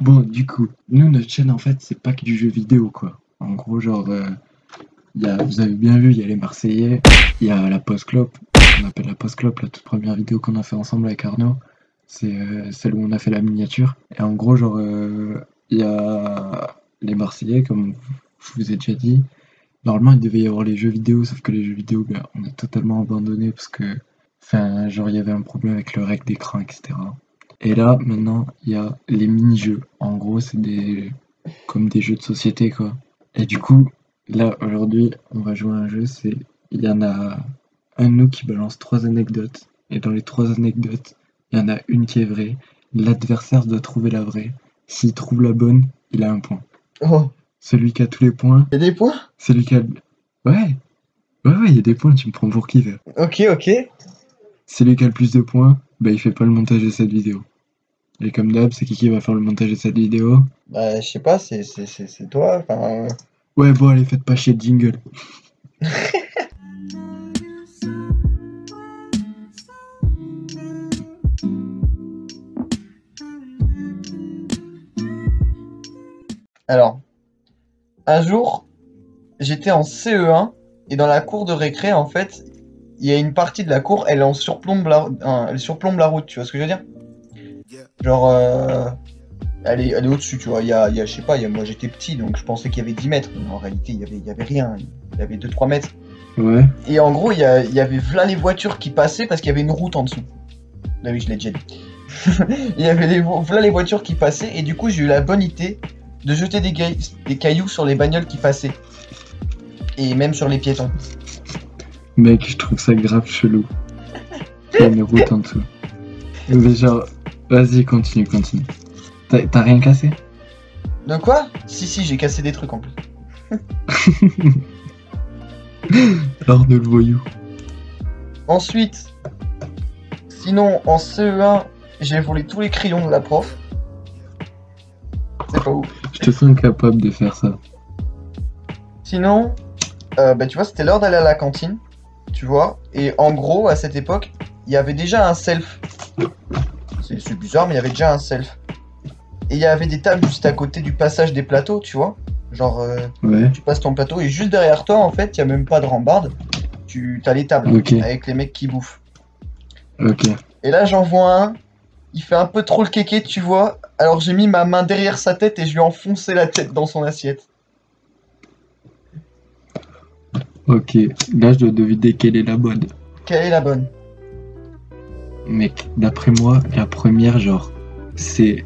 Bon, du coup, nous, notre chaîne, en fait, c'est pas que du jeu vidéo, quoi. En gros, genre, vous avez bien vu, il y a les Marseillais, il y a la Post-Clope, qu'on appelle la Post-Clope, la toute première vidéo qu'on a fait ensemble avec Arnaud. C'est celle où on a fait la miniature. Et en gros, genre, il y a les Marseillais, comme je vous ai déjà dit. Normalement, il devait y avoir les jeux vidéo, sauf que les jeux vidéo, ben, on a totalement abandonné parce que, enfin, genre, il y avait un problème avec le rec d'écran, etc. Et là, maintenant, il y a les mini-jeux. En gros, c'est comme des jeux de société, quoi. Et du coup, là, aujourd'hui, on va jouer à un jeu, il y en a un de nous qui balance trois anecdotes. Et dans les trois anecdotes, il y en a une qui est vraie. L'adversaire doit trouver la vraie. S'il trouve la bonne, il a un point. Oh, Celui qui a tous les points, y a des points? celui qui a... Ouais, ouais, il y a des points, tu me prends pour qui, là? Ok, ok. Celui qui a le plus de points, bah, il fait pas le montage de cette vidéo. Et comme d'hab, c'est qui va faire le montage de cette vidéo? Bah, je sais pas, c'est toi. Enfin, Ouais, bon, allez, faites pas chier de jingle. alors, un jour, j'étais en CE1 et dans la cour de récré, en fait, il y a une partie de la cour, elle surplombe la route, tu vois ce que je veux dire? Genre, elle est au-dessus, tu vois. Je sais pas, moi j'étais petit, donc je pensais qu'il y avait 10 mètres. Mais en réalité, il y avait rien. Il y avait 2-3 mètres. Ouais, Et en gros, il y avait plein les voitures qui passaient parce qu'il y avait une route en dessous. Ah oui, je l'ai déjà dit. Il y avait plein les voitures qui passaient, et du coup, j'ai eu la bonne idée de jeter des cailloux sur les bagnoles qui passaient. Et même sur les piétons. mec, je trouve ça grave chelou. Il y a une route en dessous. Mais genre, vas-y, continue, continue. T'as rien cassé? De quoi? Si, si, j'ai cassé des trucs en plus. Arnaud le voyou. Ensuite, sinon, en CE1, j'ai volé tous les crayons de la prof. C'est pas ouf. Je te sens capable de faire ça. Sinon, bah, tu vois, c'était l'heure d'aller à la cantine, tu vois. Et en gros, à cette époque, il y avait déjà un self. C'est bizarre, mais il y avait déjà un self. Et il y avait des tables juste à côté du passage des plateaux, tu vois. Genre, Ouais, tu passes ton plateau et juste derrière toi, en fait, il n'y a même pas de rambarde. T'as les tables ok, avec les mecs qui bouffent. ok. Et là, j'en vois un. Il fait un peu trop le kéké, tu vois. Alors j'ai mis ma main derrière sa tête et je lui ai enfoncé la tête dans son assiette. Ok, là je dois deviner quelle est la bonne. Quelle est la bonne? Mec, d'après moi, la première, genre, c'est.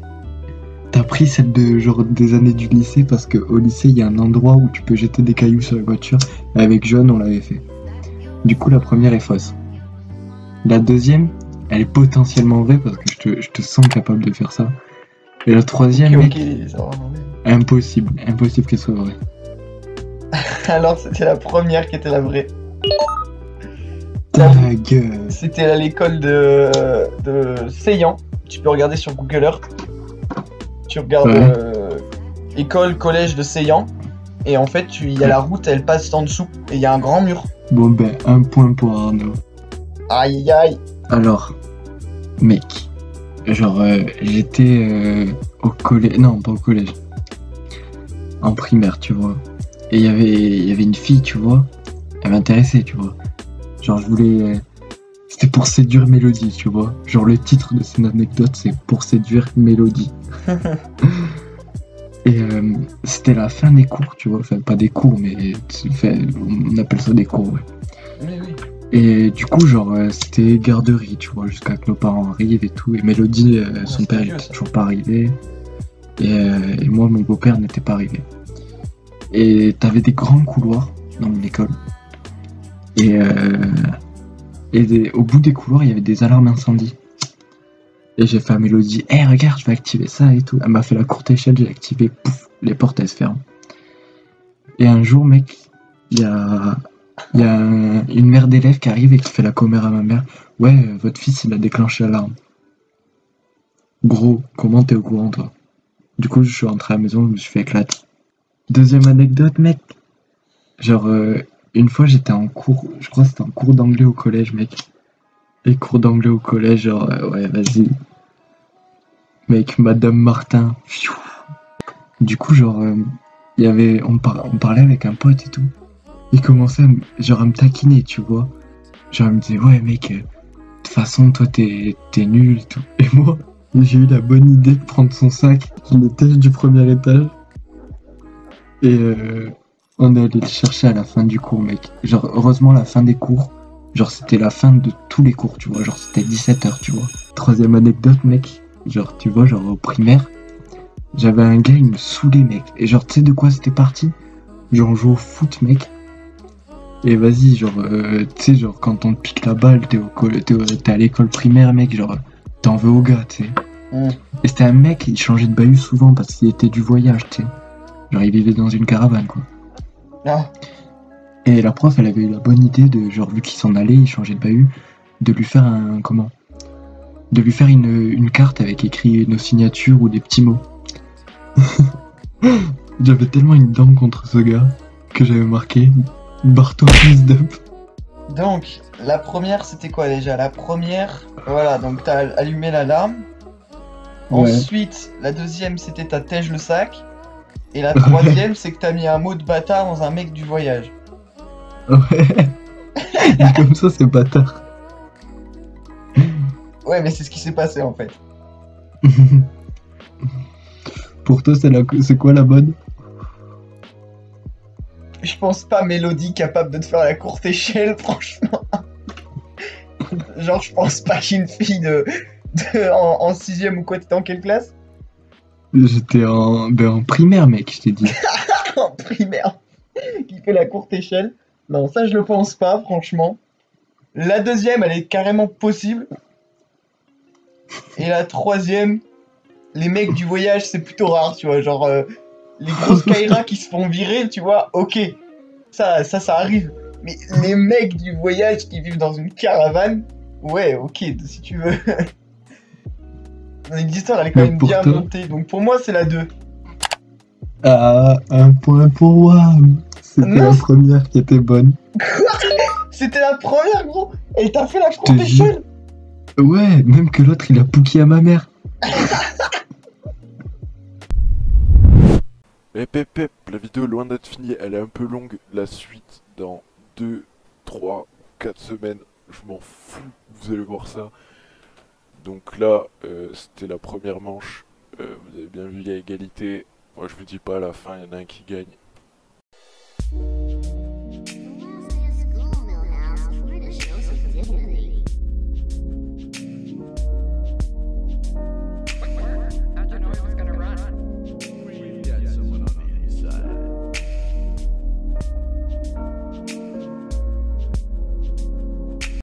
T'as pris celle de genre des années du lycée parce que au lycée il y a un endroit où tu peux jeter des cailloux sur la voiture. Et avec John on l'avait fait. Du coup la première est fausse. La deuxième, elle est potentiellement vraie parce que je te sens capable de faire ça. Et la Ok, troisième, ok, mec, ça va. impossible, impossible qu'elle soit vraie. Alors c'était la première qui était la vraie. Ta gueule. C'était à l'école de Seyhan. Tu peux regarder sur Google Earth. Tu regardes Ouais. école, collège de Seyhan. Et en fait, il y a la route, elle passe en dessous. Et il y a un grand mur. Bon ben, un point pour Arnaud. Aïe, aïe. Alors, mec, genre j'étais au collège, non pas au collège, en primaire, tu vois. Et il y avait une fille, tu vois, elle m'intéressait, tu vois. Genre je voulais, c'était pour séduire Mélodie, tu vois. Genre le titre de cette anecdote, c'est pour séduire Mélodie. Et c'était la fin des cours, tu vois. Enfin pas des cours, mais enfin, on appelle ça des cours, ouais. Oui, oui. Et du coup, genre, c'était garderie, tu vois, jusqu'à que nos parents arrivent et tout. Et Mélodie, son c'est père, il vieux, était ça. toujours pas arrivé. Et moi, mon beau-père n'était pas arrivé. Et t'avais des grands couloirs dans mon école. Et, au bout des couloirs, il y avait des alarmes incendie. Et j'ai fait à Mélodie, hé, regarde, je vais activer ça et tout. Elle m'a fait la courte échelle, j'ai activé, pouf, les portes, elles se ferment. Et un jour, mec, il y a, une mère d'élève qui arrive et qui fait la commère à ma mère. Ouais, votre fils, il a déclenché l'alarme. Gros, comment t'es au courant, toi? Du coup, je suis rentré à la maison, je me suis fait éclater. Deuxième anecdote, mec. Genre, une fois, j'étais en cours, je crois que c'était en cours d'anglais au collège, mec. Et cours d'anglais au collège, genre, ouais, vas-y. Mec, Madame Martin. Pfiou. Du coup, genre, on parlait avec un pote et tout. Il commençait genre, à me taquiner, tu vois. Genre, il me disait, ouais, mec, de toute façon, toi, t'es nul et tout. Et moi, j'ai eu la bonne idée de prendre son sac, le tèche du premier étage. Et on est allé le chercher à la fin du cours, mec. Genre, heureusement, la fin des cours, genre, c'était la fin de tous les cours, tu vois. Genre, c'était 17h, tu vois. Troisième anecdote, mec. Genre, tu vois, genre, au primaire, j'avais un gars, il me saoulait, mec. Et genre, tu sais de quoi c'était parti? Genre, on joue au foot, mec. Et vas-y, genre, tu sais, genre, quand on te pique la balle, t'es à l'école primaire, mec, genre, t'en veux au gars, tu sais. Et c'était un mec, il changeait de bahut souvent parce qu'il était du voyage, tu sais. Genre, il vivait dans une caravane, quoi. Ah, Et la prof, elle avait eu la bonne idée de, genre, vu qu'il s'en allait, il changeait de bahut, de lui faire de lui faire une carte avec écrit nos signatures ou des petits mots. J'avais tellement une dent contre ce gars que j'avais marqué Barto fils d'up. donc, la première, c'était quoi déjà? La première, voilà, donc t'as allumé l'alarme. Ouais. Ensuite, la deuxième, c'était t'as tège le sac. Et la troisième, c'est que t'as mis un mot de bâtard dans un mec du voyage. Ouais. Dit comme ça, c'est bâtard. Ouais, mais c'est ce qui s'est passé en fait. Pour toi, c'est quoi la bonne? Je pense pas Mélodie capable de te faire la courte échelle, franchement. Genre, je pense pas qu'une fille en sixième ou quoi, t'étais en quelle classe? J'étais en primaire, mec, je t'ai dit. En primaire. Qui fait la courte échelle. Non, ça je le pense pas, franchement. La deuxième, elle est carrément possible. Et la troisième, les mecs du voyage, c'est plutôt rare, tu vois. Genre, les grosses Kaira qui se font virer, tu vois, ok. Ça arrive. Mais les mecs du voyage qui vivent dans une caravane, ouais, ok, si tu veux. L'histoire, elle est quand Donc même pour bien toi, montée. Donc pour moi, c'est la 2. ah, un point pour Wam. C'était Non, la première qui était bonne. c'était la première, gros. Et t'as fait la Je te courte jure. échelle. Ouais, même que l'autre, il a pouki à ma mère. Eh pep pep, la vidéo est loin d'être finie, elle est un peu longue. La suite dans 2, 3, 4 semaines. Je m'en fous, vous allez voir ça. Donc là, c'était la première manche. Vous avez bien vu, il y a égalité. Moi je vous dis pas à la fin, il y en a un qui gagne.